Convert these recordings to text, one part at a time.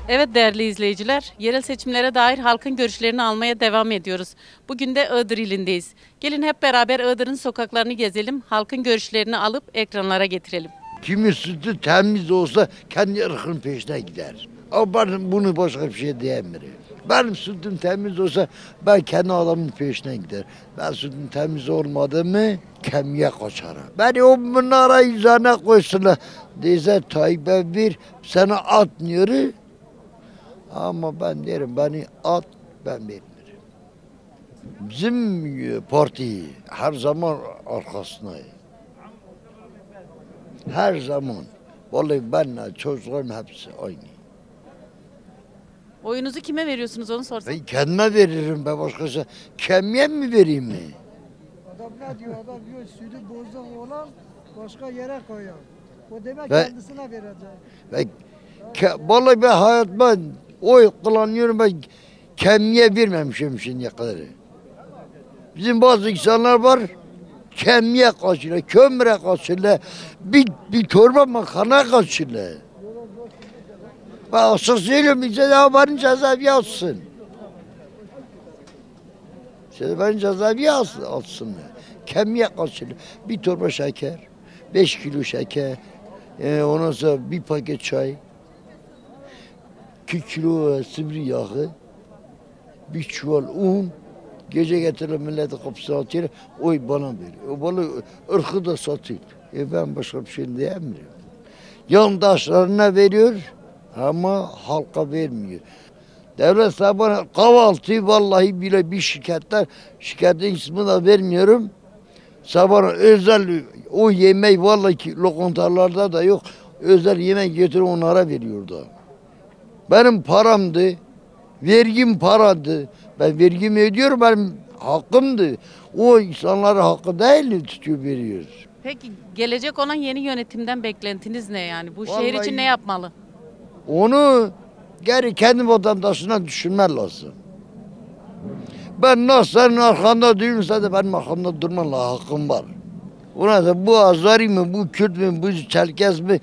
Evet değerli izleyiciler, yerel seçimlere dair halkın görüşlerini almaya devam ediyoruz. Bugün de Iğdır ilindeyiz. Gelin hep beraber Iğdır'ın sokaklarını gezelim, halkın görüşlerini alıp ekranlara getirelim. Kimi sütü temiz olsa kendi ırkının peşine gider. Ama ben bunu başka bir şey diyemiyorum. Benim sütüm temiz olsa ben kendi adamın peşine gider. Ben sütüm temiz olmadı mı kemiğe kaçarım. Beni o bunlara üzerine koysunlar. Dese Tayyip'e bir sana atmıyor. Ama ben derim beni at ben vermiyorum. Bizim parti her zaman arkasındayım. Her zaman. Vallahi benle çocuklarım hepsi aynı. Oyunuzu kime veriyorsunuz onu sorsam? Ben kendime veririm be başkası. Kemiğe mi vereyim mi? Adam ne diyor? Adam diyor sütü bozuk olan başka yere koyuyor. O demek Ve- kendisine verecek. Ben, vallahi ben hayatıma oy kullanıyorum ben kemiğe vermemişim şimdiye kadar. Bizim bazı insanlar var kemiğe kaçırlar, kömüre kaçırlar, bir torba makarna kaçırlar. Ben açık söylüyorum bize de haberin cezaevi atsın. İşte ben cezaevi atsınlar. Kemiğe kaçırlar. Bir torba şeker, 5 kilo şeker, ondan sonra bir paket çay, 2 kilo sıvı yağı, bir çuval un, gece getirir milleti kapısına atıyor, oy bana veriyor. O bana ırkı da satıyor. Ben başka bir şey diyemiyorum. Yandaşlarına veriyor ama halka vermiyor. Devlet sabahına kahvaltıyı vallahi bile bir şikayetin ismini da vermiyorum. Sabahına özel o yemeği vallahi ki lokantalarda da yok. Özel yemek getirip onlara veriyordu. Benim paramdı. Vergim paradı. Ben vergimi ödüyorum benim hakkımdı. O insanların hakkı değil tutuyor veriyor. Peki gelecek olan yeni yönetimden beklentiniz ne yani? Bu şehir Vallahi- için ne yapmalı? Onu geri kendi vatandaşına düşünmen lazım. Ben nasıl senin arkanda değilimse de benim arkamda durmanla hakkım var. Ona da bu Azari mi, bu Kürt mü, bu Çerkez mi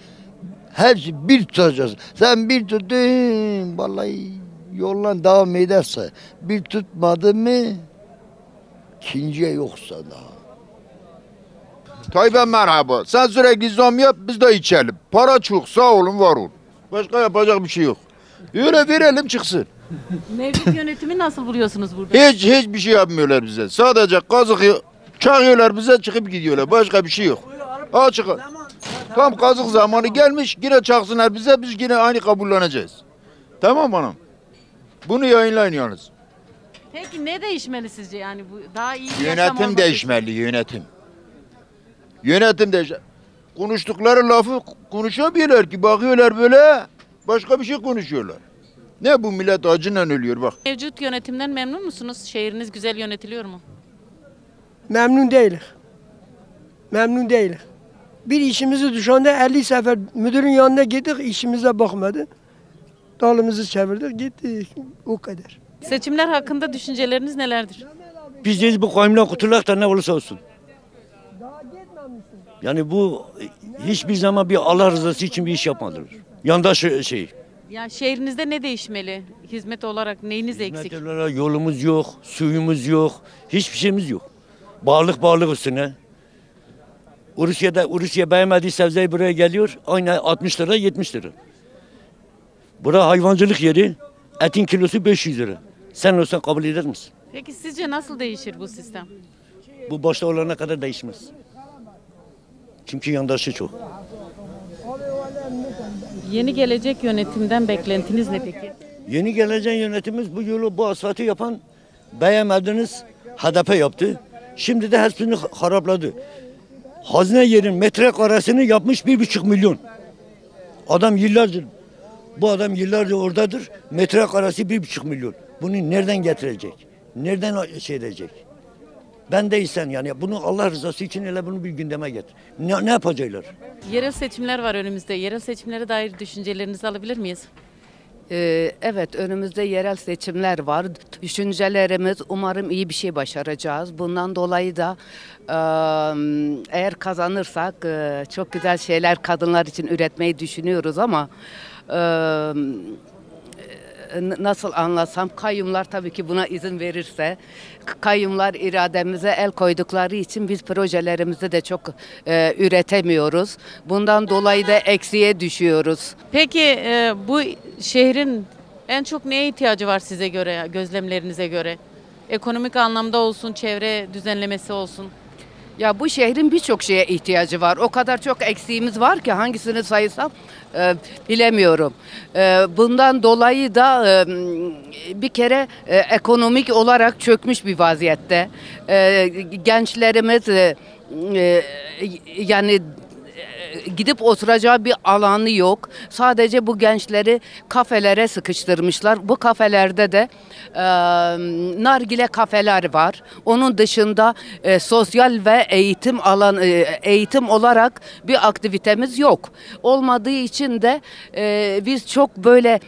hepsi bir tutacağız. Sen bir tuttun vallahi yoluna devam ederse bir tutmadı mı ikinciye yoksa daha. Tayyip'e merhaba. Sen sürekli zam yap biz de içelim. Para çok sağ olun var olun. Başka yapacak bir şey yok. Öyle verelim çıksın. Mevcut yönetimi nasıl buluyorsunuz burada? Hiçbir şey yapmıyorlar bize. Sadece kazık çakıyorlar bize çıkıp gidiyorlar. Başka bir şey yok. Açık. Tam kazık zamanı gelmiş yine çaksınlar bize biz yine aynı kabulleneceğiz. Tamam hanım. Bunu yayınlayın yalnız. Peki ne değişmeli sizce yani bu daha iyi bir yaşam Yönetim olması için? değişmeli yönetim. Yönetim değişmeli. Konuştukları lafı konuşamıyorlar ki bakıyorlar böyle başka bir şey konuşuyorlar. Ne bu millet acıyla ölüyor bak. Mevcut yönetimden memnun musunuz? Şehriniz güzel yönetiliyor mu? Memnun değiliz. Memnun değiliz. Bir işimizi düşende 50 sefer müdürün yanına gittik işimize bakmadı. Dalımızı çevirdik gittik. O kadar. Seçimler hakkında düşünceleriniz nelerdir? Biz deyiz bu kavimden kurtulak da ne olursa olsun. Daha gitmemişsin. Yani bu hiçbir zaman bir Allah rızası için bir iş yapmadılar. Yandaş şey. Ya şehrinizde ne değişmeli? Hizmet olarak neyiniz eksik? Hizmet olarak yolumuz yok, suyumuz yok, hiçbir şeyimiz yok. Bağlık üstüne. Rusya beğenmediği sebzeyi buraya geliyor. Aynı 60 lira 70 lira. Bura hayvancılık yeri. Etin kilosu 500 lira. Sen olsan kabul eder misin? Peki sizce nasıl değişir bu sistem? Bu başta olana kadar değişmez. Çünkü yandaşı çok. Yeni gelecek yönetimden beklentiniz ne peki? Yeni gelecek yönetimimiz bu yolu, bu asfaltı yapan beğenmediniz HDP yaptı. Şimdi de hepsini harapladı. Hazine yerin metrekaresini yapmış 1,5 milyon. Bu adam yıllardır oradadır. Metrekaresi 1,5 milyon. Bunu nereden getirecek? Nereden şey edecek? Ben değilsen yani bunu Allah rızası için hele bunu bir gündeme getir. Ne yapacaklar? Yerel seçimler var önümüzde. Yerel seçimlere dair düşüncelerinizi alabilir miyiz? Evet, önümüzde yerel seçimler var. Düşüncelerimiz umarım iyi bir şey başaracağız. Bundan dolayı da eğer kazanırsak çok güzel şeyler kadınlar için üretmeyi düşünüyoruz ama nasıl anlatsam, kayyumlar tabii ki buna izin verirse, kayyumlar irademize el koydukları için biz projelerimizi de çok üretemiyoruz. Bundan dolayı da eksiye düşüyoruz. Peki bu şehrin en çok neye ihtiyacı var size göre, gözlemlerinize göre? Ekonomik anlamda olsun, çevre düzenlemesi olsun. Ya bu şehrin birçok şeye ihtiyacı var. O kadar çok eksiğimiz var ki hangisini sayısam bilemiyorum. Bundan dolayı da bir kere ekonomik olarak çökmüş bir vaziyette. Gençlerimiz yani gidip oturacağı bir alanı yok. Sadece bu gençleri kafelere sıkıştırmışlar. Bu kafelerde de nargile kafeler var. Onun dışında sosyal ve eğitim olarak bir aktivitemiz yok. Olmadığı için de biz çok böyle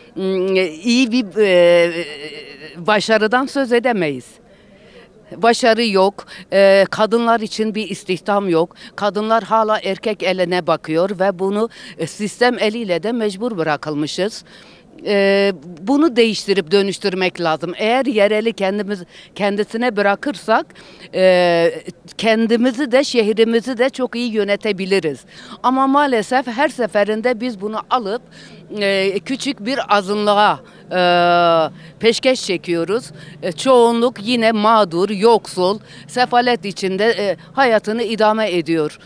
iyi bir başarıdan söz edemeyiz. Başarı yok, kadınlar için bir istihdam yok, kadınlar hala erkek eline bakıyor ve bunu sistem eliyle de mecbur bırakılmışız. Bunu değiştirip dönüştürmek lazım. Eğer yereli kendisine bırakırsak kendimizi de şehrimizi de çok iyi yönetebiliriz. Ama maalesef her seferinde biz bunu alıp küçük bir azınlığa peşkeş çekiyoruz. Çoğunluk yine mağdur, yoksul, sefalet içinde hayatını idame ediyor.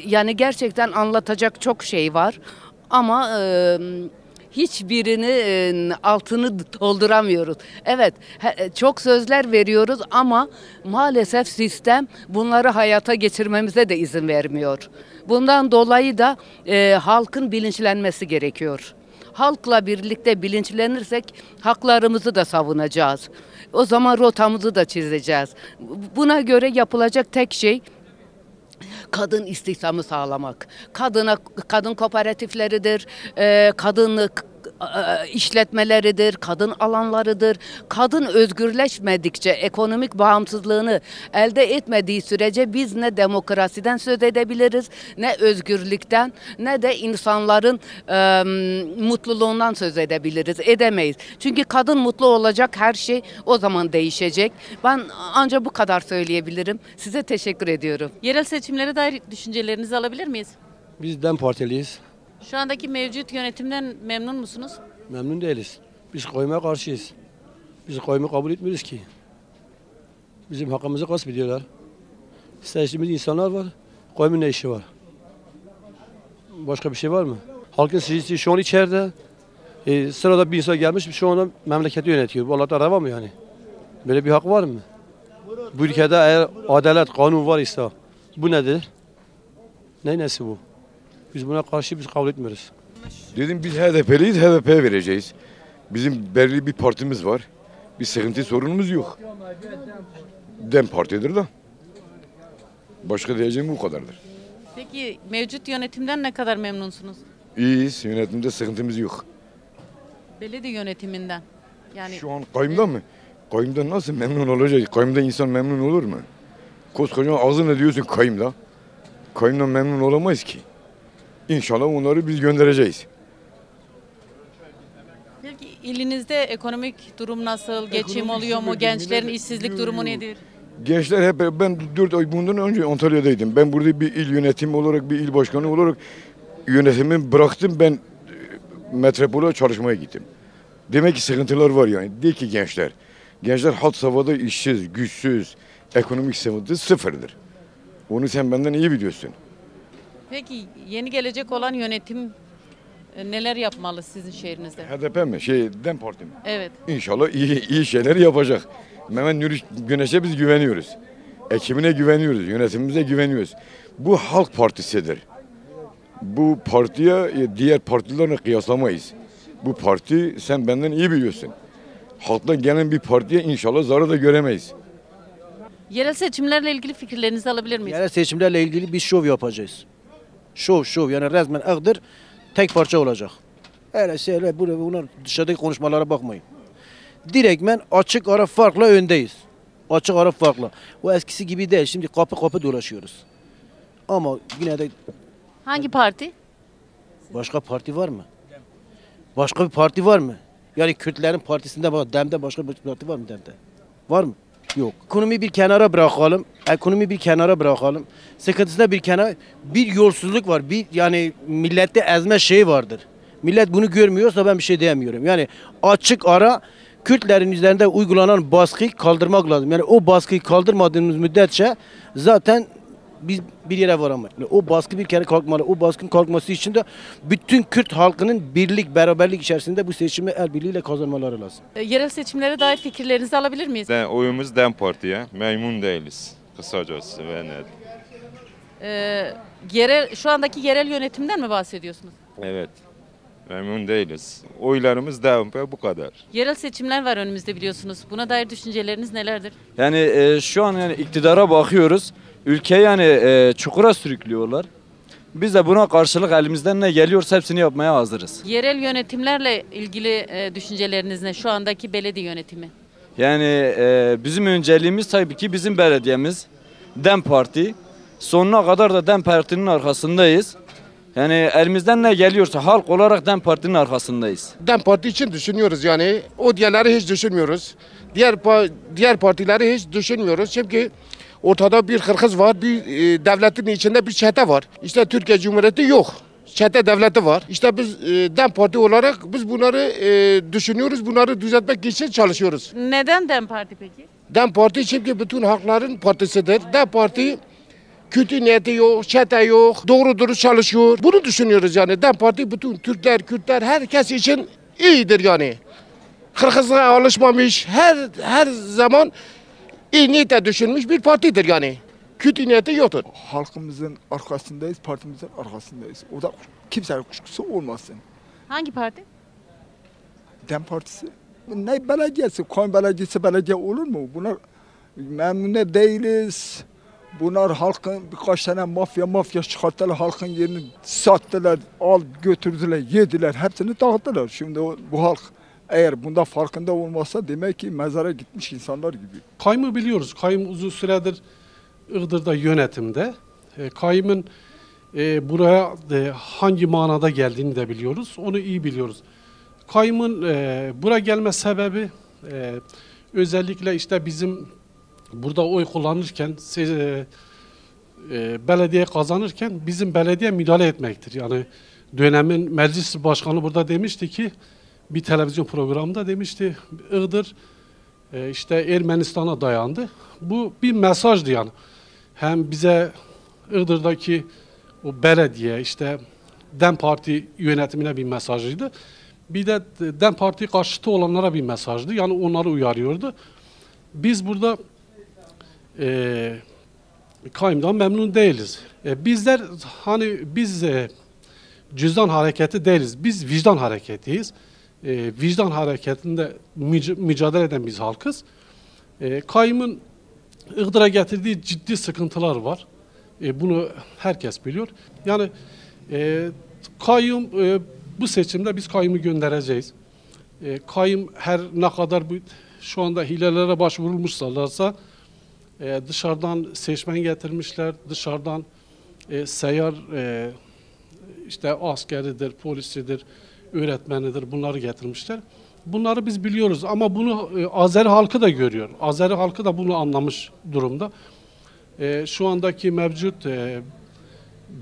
Yani gerçekten anlatacak çok şey var ama hiçbirini altını dolduramıyoruz. Evet, çok sözler veriyoruz ama maalesef sistem bunları hayata geçirmemize de izin vermiyor. Bundan dolayı da halkın bilinçlenmesi gerekiyor. Halkla birlikte bilinçlenirsek haklarımızı da savunacağız. O zaman rotamızı da çizeceğiz. Buna göre yapılacak tek şey kadın istihdamı sağlamak. Kadın kooperatifleridir, kadın işletmeleridir, kadın alanlarıdır. Kadın özgürleşmedikçe, ekonomik bağımsızlığını elde etmediği sürece biz ne demokrasiden söz edebiliriz, ne özgürlükten, ne de insanların mutluluğundan söz edemeyiz. Çünkü kadın mutlu olacak, her şey o zaman değişecek. Ben ancak bu kadar söyleyebilirim. Size teşekkür ediyorum. Yerel seçimlere dair düşüncelerinizi alabilir miyiz? Biz DEM Partiliyiz. Şu andaki mevcut yönetimden memnun musunuz? Memnun değiliz. Biz koyuma karşıyız. Biz koyumu kabul etmiyoruz ki. Bizim hakkımızı gasp ediyorlar. Seçtiğimiz insanlar var. Koyumun ne işi var? Başka bir şey var mı? Halkın sicisi şu an içeride. Sırada bir insan gelmiş şu anda memleketi yönetiyor. Bu Allah'ta araba mı yani? Böyle bir hak var mı? Bu ülkede eğer adalet, kanun var ise bu nedir? Nesi bu? Biz buna karşı biz kabul etmiyoruz. Dedim biz HDP'liyiz, HDP'ye vereceğiz. Bizim belirli bir partimiz var. Bir sıkıntı sorunumuz yok. DEM Parti'dir de. Başka diyeceğim bu kadardır. Peki mevcut yönetimden ne kadar memnunsunuz? İyiyiz, yönetimde sıkıntımız yok. Belediye yönetiminden. Yani Şu an kayyumdan mı? Kayyumdan nasıl memnun olacak? Kayyumdan insan memnun olur mu? Koskoca ağzına diyorsun kayyumda. Kayyumdan memnun olamayız ki. İnşallah onları biz göndereceğiz. peki ilinizde ekonomik durum nasıl? Geçim oluyor mu? Gençlerin işsizlik durumu nedir? Gençler hep ben 4 ay bundan önce Antalya'daydım. Ben burada bir il yönetimi olarak, bir il başkanı olarak yönetimi bıraktım. Ben metropole çalışmaya gittim. Demek ki sıkıntılar var yani. Değil ki gençler. Gençler hat safhada işsiz, güçsüz, ekonomik sıkıntı sıfırdır. Onu sen benden iyi biliyorsun. Peki yeni gelecek olan yönetim neler yapmalı sizin şehrinizde? HDP mi? DEM Parti mi? Evet. İnşallah iyi şeyler yapacak. Mehmet Nuri Güneş'e biz güveniyoruz. Ekibine güveniyoruz, yönetimimize güveniyoruz. Bu Halk Partisi'dir. Bu partiye diğer partilerle kıyaslamayız. Bu parti sen benden iyi biliyorsun. Halktan gelen bir partiye inşallah zarar da göremeyiz. Yerel seçimlerle ilgili fikirlerinizi alabilir miyiz? Yerel seçimlerle ilgili bir şov yapacağız. Şov yani resmen Iğdır tek parça olacak. Öyle şeyler bunlar dışarıdaki konuşmalara bakmayın. Direktmen açık ara farkla öndeyiz. Açık ara farkla. O eskisi gibi değil. Şimdi kapı kapı dolaşıyoruz. Ama yine de Hangi parti? başka parti var mı? Başka bir parti var mı? Yani Kürtlerin partisinde var. DEM'de başka bir parti var mı DEM'de? Var mı? Yok. Ekonomi bir kenara bırakalım. Ekonomi bir kenara bırakalım. Sıkıntısında bir kenara bir yolsuzluk var. Bir yani millette ezme şeyi vardır. Millet bunu görmüyorsa ben bir şey diyemiyorum. Yani açık ara Kürtlerin üzerinde uygulanan baskıyı kaldırmak lazım. Yani o baskıyı kaldırmadığımız müddetçe zaten biz bir yere varamayız. Yani o baskı bir kere kalkmalı. O baskının kalkması için de bütün Kürt halkının birlik, beraberlik içerisinde bu seçimi el birliğiyle kazanmaları lazım. Yerel seçimlere dair fikirlerinizi alabilir miyiz? Oyumuz DEM Parti'ye. Memnun değiliz. Kısacası ve net. Şu andaki yerel yönetimden mi bahsediyorsunuz? Evet. Memnun değiliz. Oylarımız DEM bu kadar. Yerel seçimler var önümüzde biliyorsunuz. Buna dair düşünceleriniz nelerdir? Yani şu an yani iktidara bakıyoruz. Ülkeyi yani çukura sürüklüyorlar. Biz de buna karşılık elimizden ne geliyorsa hepsini yapmaya hazırız. Yerel yönetimlerle ilgili düşünceleriniz ne? Şu andaki belediye yönetimi. Yani bizim önceliğimiz tabii ki bizim belediyemiz DEM Parti. Sonuna kadar da DEM Parti'nin arkasındayız. Yani elimizden ne geliyorsa halk olarak DEM Parti'nin arkasındayız. DEM Parti için düşünüyoruz yani. O diğerleri hiç düşünmüyoruz. Diğer partileri hiç düşünmüyoruz. Çünkü ortada bir hırkız var, bir devletin içinde bir çete var. İşte Türkiye Cumhuriyeti yok. Çete devleti var. İşte biz DEM Parti olarak biz bunları düşünüyoruz, bunları düzeltmek için çalışıyoruz. Neden DEM Parti peki? DEM Parti çünkü bütün halkların partisidir. DEM Parti kötü niyeti yok, çete yok, doğru dürüst çalışıyor. Bunu düşünüyoruz yani. DEM Parti bütün Türkler, Kürtler, herkes için iyidir yani. Kırgızlığa alışmamış, her zaman iyi niyete düşünmüş bir partidir yani. Kötü niyeti yoktur. Halkımızın arkasındayız, partimizin arkasındayız. O da kimsenin kuşkusu olmasın. Hangi parti? DEM Partisi. Ne belediyesi, koyun belediyesi belediye olur mu? Bunlar memnun değiliz. Bunlar halkın birkaç tane mafya çıkarttılar, halkın yerini sattılar, götürdüler, yediler, hepsini dağıttılar. Şimdi bu halk eğer bunda farkında olmazsa demek ki mezara gitmiş insanlar gibi. Kayyım'ı biliyoruz. Kayyım uzun süredir Iğdır'da yönetimde. Kayyım'ın buraya hangi manada geldiğini de biliyoruz. Onu iyi biliyoruz. Kayyım'ın buraya gelme sebebi özellikle işte bizim burada oy kullanırken, belediye kazanırken bizim belediye müdahale etmektir. Yani dönemin meclis başkanı burada demişti ki, bir televizyon programında demişti, Iğdır işte Ermenistan'a dayandı. Bu bir mesajdı yani. Hem bize Iğdır'daki o belediye, işte DEM Parti yönetimine bir mesajıydı. Bir de DEM Parti karşıtı olanlara bir mesajdı. Yani onları uyarıyordu. Biz burada Kayyım'dan memnun değiliz. Bizler hani biz cüzdan hareketi değiliz. Biz vicdan hareketiyiz. Vicdan hareketinde mücadele eden biz halkız. Kayyım'ın Iğdır'a getirdiği ciddi sıkıntılar var. Bunu herkes biliyor. Yani Kayyım bu seçimde biz Kayyım'ı göndereceğiz. Kayyım her ne kadar şu anda hilelere başvurulmuşlarsa dışarıdan seçmen getirmişler, dışarıdan seyyar işte askeridir, polisidir, öğretmenidir, bunları getirmişler. Bunları biz biliyoruz ama bunu Azeri halkı da görüyor. Azeri halkı da bunu anlamış durumda. Şu andaki mevcut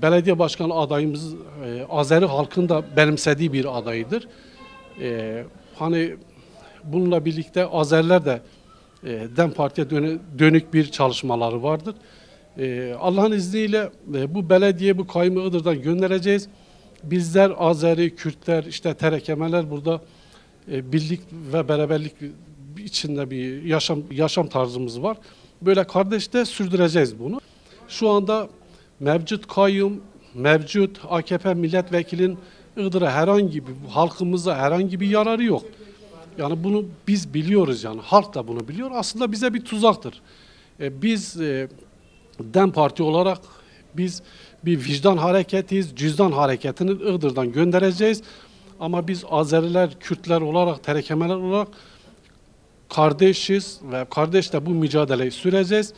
belediye başkanı adayımız Azeri halkın da benimsediği bir adayıdır. Hani bununla birlikte Azeriler de DEM Parti'ye dönük bir çalışmaları vardır. Allah'ın izniyle bu belediye, bu Kayyım'ı Iğdır'dan göndereceğiz. Bizler Azeri, Kürtler, işte terekemeler burada birlik ve beraberlik içinde bir yaşam tarzımız var. Böyle kardeşte sürdüreceğiz bunu. Şu anda mevcut Kayyım, mevcut AKP milletvekilinin Iğdır'a herhangi bir, halkımıza herhangi bir yararı yok. Yani bunu biz biliyoruz yani. Halk da bunu biliyor. Aslında bize bir tuzaktır. Biz DEM Parti olarak biz bir vicdan hareketiyiz. Cüzdan hareketini Iğdır'dan göndereceğiz. Ama biz Azeriler, Kürtler olarak, terekemeler olarak kardeşiz ve kardeşle bu mücadeleyi süreceğiz.